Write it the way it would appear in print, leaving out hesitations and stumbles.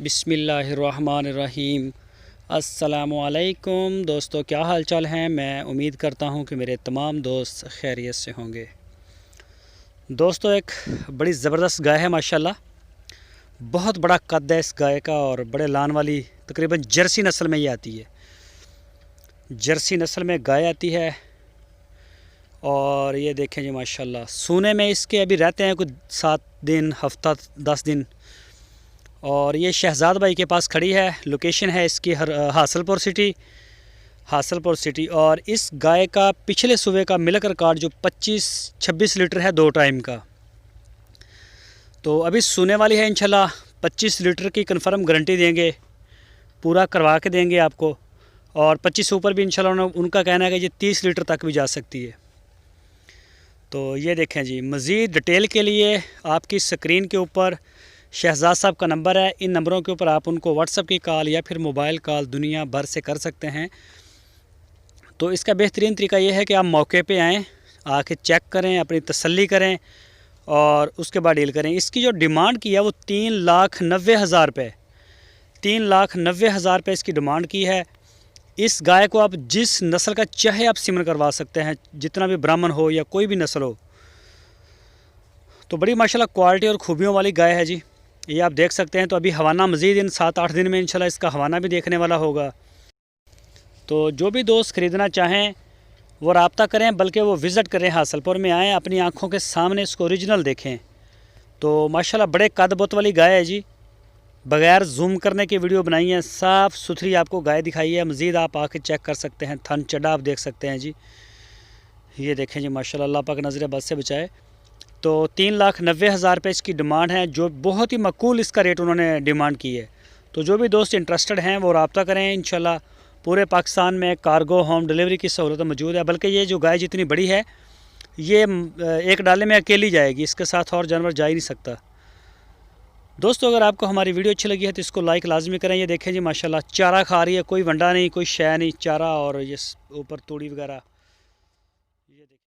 बिस्मिल्लाहिर्रहमानिर्रहीम। अस्सलामुअलैकुम दोस्तों, क्या हाल चाल हैं। मैं उम्मीद करता हूं कि मेरे तमाम दोस्त खैरियत से होंगे। दोस्तों, एक बड़ी ज़बरदस्त गाय है माशाल्लाह। बहुत बड़ा कद है इस गाय का और बड़े लान वाली, तकरीबन जर्सी नस्ल में ये आती है। जर्सी नस्ल में गाय आती है और ये देखें जी माशाल्लाह। सूने में इसके अभी रहते हैं कुछ 7 दिन, हफ्ता 10 दिन। और ये शहजाद भाई के पास खड़ी है। लोकेशन है इसकी हासलपुर सिटी। और इस गाय का पिछले सुबह का मिल्क रिकॉर्ड जो 25-26 लीटर है 2 टाइम का। तो अभी सोने वाली है इंशाल्लाह। 25 लीटर की कंफर्म गारंटी देंगे, पूरा करवा के देंगे आपको। और 25 से ऊपर भी इंशाल्लाह उनका कहना है कि ये 30 लीटर तक भी जा सकती है। तो ये देखें जी, मज़ीद डिटेल के लिए आपकी स्क्रीन के ऊपर शहजाद साहब का नंबर है। इन नंबरों के ऊपर आप उनको व्हाट्सएप की कॉल या फिर मोबाइल कॉल दुनिया भर से कर सकते हैं। तो इसका बेहतरीन तरीका ये है कि आप मौके पे आएँ, आके चेक करें, अपनी तसल्ली करें और उसके बाद डील करें। इसकी जो डिमांड की है वो 3,90,000 रुपये, 3,90,000 रुपये इसकी डिमांड की है। इस गाय को आप जिस नस्ल का चाहे आप सिमन करवा सकते हैं, जितना भी ब्राह्मण हो या कोई भी नस्ल हो। तो बड़ी माशाल्लाह क्वालिटी और खूबियों वाली गाय है जी। ये आप देख सकते हैं। तो अभी हवाना मज़ीद इन 7-8 दिन में इंशाल्लाह इसका हवाना भी देखने वाला होगा। तो जो भी दोस्त ख़रीदना चाहें वो रब्ता करें, बल्कि वो विज़िट करें, हासलपुर में आएँ, अपनी आँखों के सामने इसको ओरिजिनल देखें। तो माशाल्लाह बड़े कद बोत वाली गाय है जी। बग़ैर जूम करने की वीडियो बनाई है, साफ़ सुथरी आपको गाय दिखाई है। मज़ीद आप आके चेक कर सकते हैं, थन चढ़ा आप देख सकते हैं जी। ये देखें जी माशाल्लाह, अल्लाह पाक नज़र बद से बचाए। तो 3,90,000 रुपये इसकी डिमांड है, जो बहुत ही मकबूल इसका रेट उन्होंने डिमांड की है। तो जो भी दोस्त इंटरेस्टेड हैं वो रब्ता करें। इंशाल्लाह पूरे पाकिस्तान में कार्गो होम डिलीवरी की सहूलत मौजूद है। बल्कि ये जो गाय जितनी बड़ी है, ये एक डाले में अकेली जाएगी, इसके साथ और जानवर जा ही नहीं सकता। दोस्तों, अगर आपको हमारी वीडियो अच्छी लगी है तो इसको लाइक लाजमी करें। ये देखें जी माशाल्लाह, चारा खा रही है, कोई वंडा नहीं, कोई शय नहीं, चारा और ये ऊपर तूड़ी वगैरह।